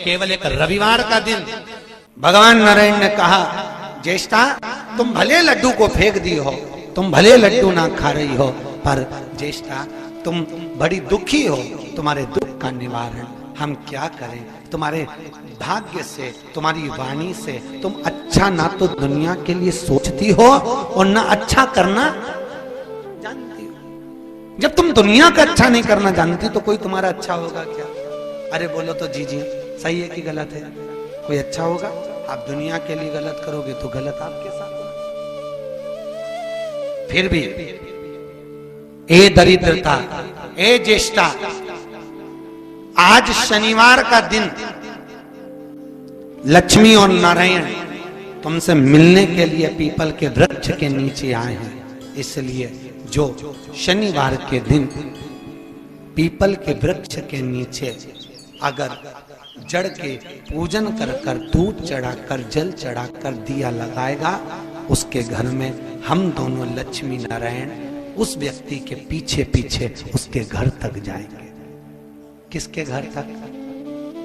केवल एक रविवार का दिन भगवान नारायण ने कहा, ज्येष्ठा तुम भले लड्डू को फेंक दी हो, तुम भले लड्डू ना खा रही हो, पर ज्येष्ठा तुम बड़ी दुखी हो, तुम्हारे दुख का निवारण हम क्या करें। तुम्हारे भाग्य से, तुम्हारी वाणी से तुम अच्छा ना तो दुनिया के लिए सोचती हो और ना अच्छा करना जानती हो। जब तुम दुनिया का अच्छा नहीं करना जानती तो कोई तुम्हारा अच्छा होगा क्या? अरे बोलो तो जी जी सही है कि गलत है? कोई अच्छा होगा? आप दुनिया के लिए गलत करोगे तो गलत आपके साथ होगा। फिर भी ए दरिद्रता, ए ज्येष्ठा, आज शनिवार का दिन लक्ष्मी और नारायण तुमसे मिलने के लिए पीपल के वृक्ष के नीचे आए हैं। इसलिए जो शनिवार के दिन पीपल के वृक्ष के नीचे अगर जड़ के पूजन कर कर, दूध चढ़ाकर, जल चढ़ाकर दिया लगाएगा, उसके घर में हम दोनों लक्ष्मी नारायण उस व्यक्ति के पीछे पीछे उसके घर तक जाएंगे। किसके घर तक?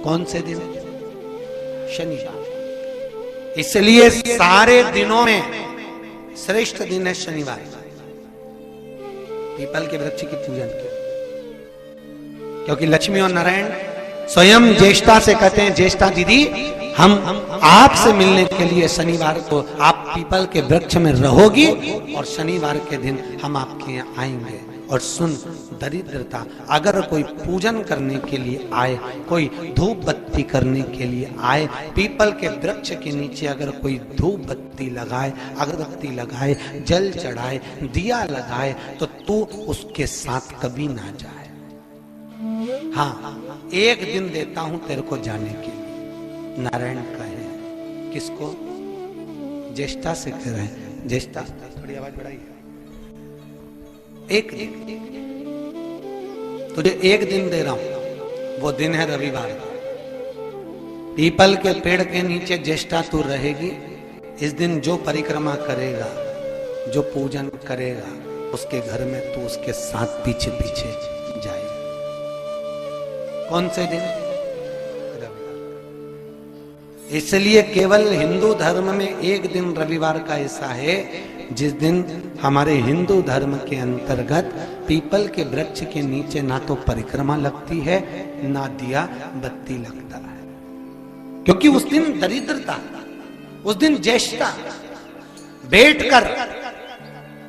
कौन से दिन? शनिवार। इसलिए सारे दिनों में श्रेष्ठ दिन है शनिवार, पीपल के वृक्ष की पूजन के। क्योंकि लक्ष्मी और नारायण स्वयं ज्येष्ठा से कहते हैं, ज्येष्ठा दीदी हम आपसे मिलने के लिए शनिवार को आप पीपल के वृक्ष में रहोगी और शनिवार के दिन हम आपके यहाँ आएंगे। और सुन दरिद्रता, अगर कोई पूजन करने के लिए आए, कोई धूप बत्ती करने के लिए आए, पीपल के वृक्ष के नीचे अगर कोई धूप बत्ती लगाए, अगरबत्ती लगाए, जल चढ़ाए, दिया लगाए, तो तू उसके साथ कभी ना जाए। हाँ, एक दिन देता हूं तेरे को जाने के लिए। नारायण कहे किसको? ज्येष्ठा से कह रहे हैं। ज्येष्ठा थोड़ी आवाज बढ़ाइए। एक दिन तुझे एक दिन दे रहा हूं, वो दिन है रविवार। पीपल के पेड़ के नीचे ज्येष्ठा तू रहेगी। इस दिन जो परिक्रमा करेगा, जो पूजन करेगा, उसके घर में तू उसके साथ पीछे पीछे जाएगा। कौन से दिन? रविवार। इसलिए केवल हिंदू धर्म में एक दिन रविवार का ऐसा है जिस दिन हमारे हिंदू धर्म के अंतर्गत पीपल के वृक्ष के नीचे ना तो परिक्रमा लगती है, ना दिया बत्ती लगता है। क्योंकि उस दिन दरिद्रता, उस दिन ज्येष्ठा बैठकर,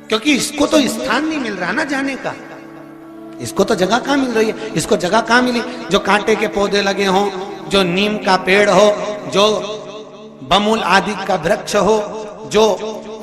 क्योंकि इसको तो स्थान नहीं मिल रहा ना जाने का, इसको तो जगह कहां मिल रही है? इसको जगह कहां मिली? जो कांटे के पौधे लगे हों, जो नीम का पेड़ हो, जो बमुल आदि का वृक्ष हो, जो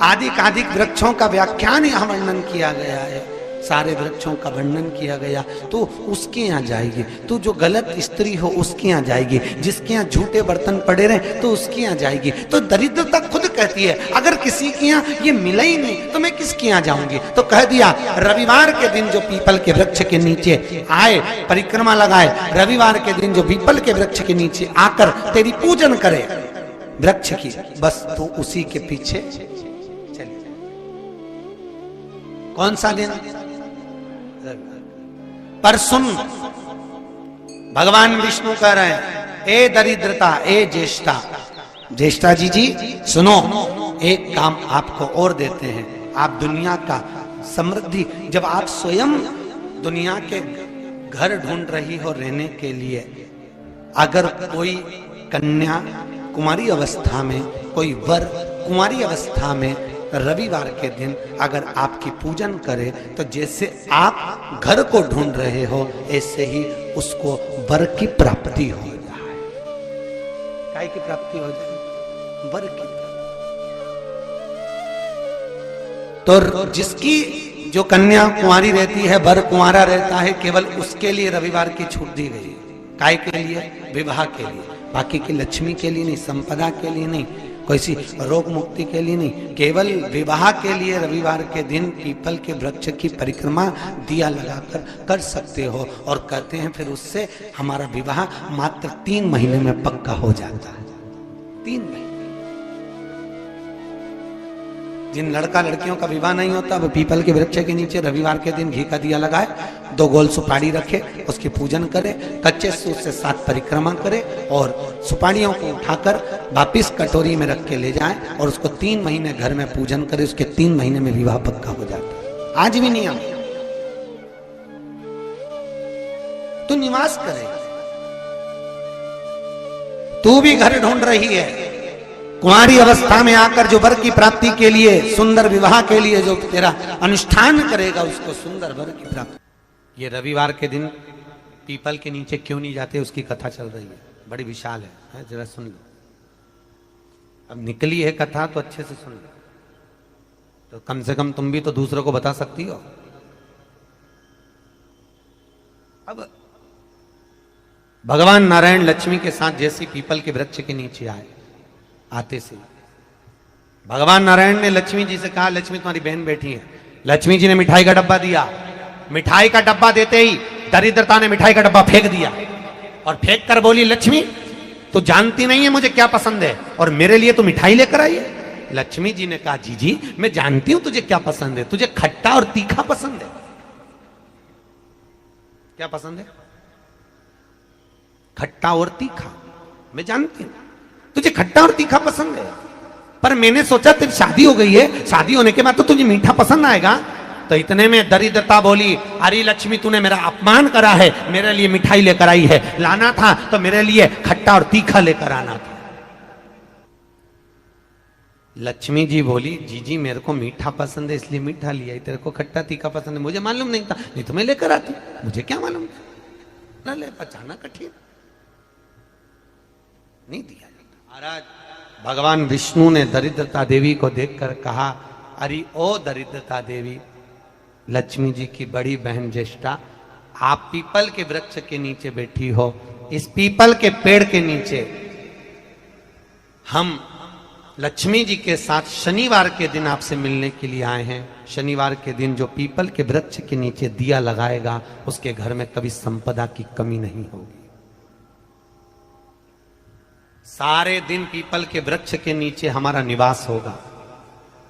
आदि वृक्षों का व्याख्यान यहाँ वर्णन किया गया है, सारे वृक्षों का वर्णन किया गया, तो उसके यहाँ जाएगी। तू जो गलत स्त्री हो उसके यहाँ जाएगी, जिसके यहाँ झूठे बर्तन पड़े रहे तो उसके यहाँ जाएगी। तो दरिद्रता खुद कहती है अगर किसी के यहाँ ये मिला ही नहीं तो मैं किसके यहाँ जाऊंगी? तो कह दिया रविवार के दिन जो पीपल के वृक्ष के नीचे आए, परिक्रमा लगाए, रविवार के दिन जो पीपल के वृक्ष के नीचे आकर तेरी पूजन करे वृक्ष की, बस तू उसी के पीछे चली। कौन सा दिन? पर सुन, भगवान विष्णु कह रहे हैं, ए दरिद्रता, ए ज्येष्ठा, ज्येष्ठा जी सुनो, एक काम आपको और देते हैं। आप दुनिया का समृद्धि, जब आप स्वयं दुनिया के घर ढूंढ रही हो रहने के लिए, अगर कोई कन्या कुमारी अवस्था में, कोई वर कुमारी अवस्था में रविवार के दिन अगर आपकी पूजन करे, तो जैसे आप घर को ढूंढ रहे हो ऐसे ही उसको वर की प्राप्ति हो जाए। काय की प्राप्ति हो जाए? वर की। तो जिसकी जो कन्या कुंवारी रहती है, वर कुंवारा रहता है, केवल उसके लिए रविवार की छूट दी गई। काय के लिए? विवाह के लिए। बाकी की लक्ष्मी के लिए नहीं, संपदा के लिए नहीं, कोई सी रोग मुक्ति के लिए नहीं, केवल विवाह के लिए रविवार के दिन पीपल के वृक्ष की परिक्रमा दिया लगाकर कर सकते हो। और कहते हैं फिर उससे हमारा विवाह मात्र 3 महीने में पक्का हो जाता है। 3 महीने। जिन लड़का लड़कियों का विवाह नहीं होता वो पीपल के वृक्ष के नीचे रविवार के दिन घी का दिया लगाए, 2 गोल सुपारी रखे, उसकी पूजन करे, कच्चे सूत से 7 परिक्रमा करे और सुपारियों को उठाकर वापिस कटोरी में रख के ले जाए और उसको 3 महीने घर में पूजन करे, उसके 3 महीने में विवाह पक्का हो जाता है। आज भी नियम। तू निवास करे, तू भी घर ढूंढ रही है, कुंवारी अवस्था में आकर जो वर की प्राप्ति के लिए, सुंदर विवाह के लिए जो तेरा अनुष्ठान करेगा उसको सुंदर वर की प्राप्ति। ये रविवार के दिन पीपल के नीचे क्यों नहीं जाते, उसकी कथा चल रही है, बड़ी विशाल है, जरा सुन लो। अब निकली है कथा तो अच्छे से सुन लो, तो कम से कम तुम भी तो दूसरों को बता सकती हो। अब भगवान नारायण लक्ष्मी के साथ जैसी पीपल के वृक्ष के नीचे आए, आते से भगवान नारायण ने लक्ष्मी जी से कहा, लक्ष्मी तुम्हारी बहन बैठी है। लक्ष्मी जी ने मिठाई का डब्बा दिया, मिठाई का डब्बा देते ही दरिद्रता ने मिठाई का डब्बा फेंक दिया और फेंक कर बोली, लक्ष्मी तू जानती नहीं है मुझे क्या पसंद है और मेरे लिए तू मिठाई लेकर आई है। लक्ष्मी जी ने कहा, जी मैं जानती हूं तुझे क्या पसंद है, तुझे खट्टा और तीखा पसंद है। क्या पसंद है? खट्टा और तीखा। मैं जानती हूं तुझे खट्टा और तीखा पसंद है, पर मैंने सोचा तेरी शादी हो गई है, शादी होने के बाद तो तुझे मीठा पसंद आएगा। तो इतने में दरिद्रता बोली, अरे लक्ष्मी तूने मेरा अपमान करा है, मेरे लिए मिठाई लेकर आई है, लाना था तो मेरे लिए खट्टा और तीखा लेकर आना था। लक्ष्मी जी बोली, जी मेरे को मीठा पसंद है इसलिए मीठा लिया, तेरे को खट्टा तीखा पसंद है मुझे मालूम नहीं था, नहीं तो मैं लेकर आती, मुझे क्या मालूम था, ले पचाना कठिन नहीं दिया। महाराज भगवान विष्णु ने दरिद्रता देवी को देखकर कहा, अरे ओ दरिद्रता देवी, लक्ष्मी जी की बड़ी बहन ज्येष्ठा, आप पीपल के वृक्ष के नीचे बैठी हो, इस पीपल के पेड़ के नीचे हम लक्ष्मी जी के साथ शनिवार के दिन आपसे मिलने के लिए आए हैं। शनिवार के दिन जो पीपल के वृक्ष के नीचे दिया लगाएगा उसके घर में कभी संपदा की कमी नहीं होगी। सारे दिन पीपल के वृक्ष के नीचे हमारा निवास होगा।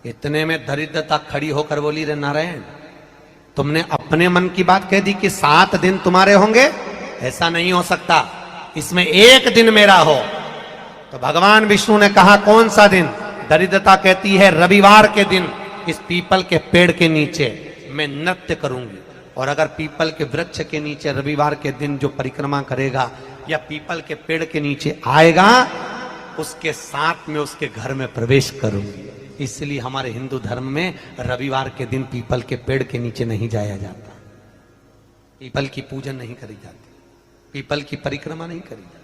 इतने में दरिद्रता खड़ी होकर बोली, रे नारायण तुमने अपने मन की बात कह दी कि 7 दिन तुम्हारे होंगे, ऐसा नहीं हो सकता, इसमें 1 दिन मेरा हो। तो भगवान विष्णु ने कहा, कौन सा दिन? दरिद्रता कहती है, रविवार के दिन इस पीपल के पेड़ के नीचे मैं नृत्य करूंगी, और अगर पीपल के वृक्ष के नीचे रविवार के दिन जो परिक्रमा करेगा या पीपल के पेड़ के नीचे आएगा, उसके साथ में उसके घर में प्रवेश करूंगी। इसलिए हमारे हिंदू धर्म में रविवार के दिन पीपल के पेड़ के नीचे नहीं जाया जाता, पीपल की पूजन नहीं करी जाती, पीपल की परिक्रमा नहीं करी जाती।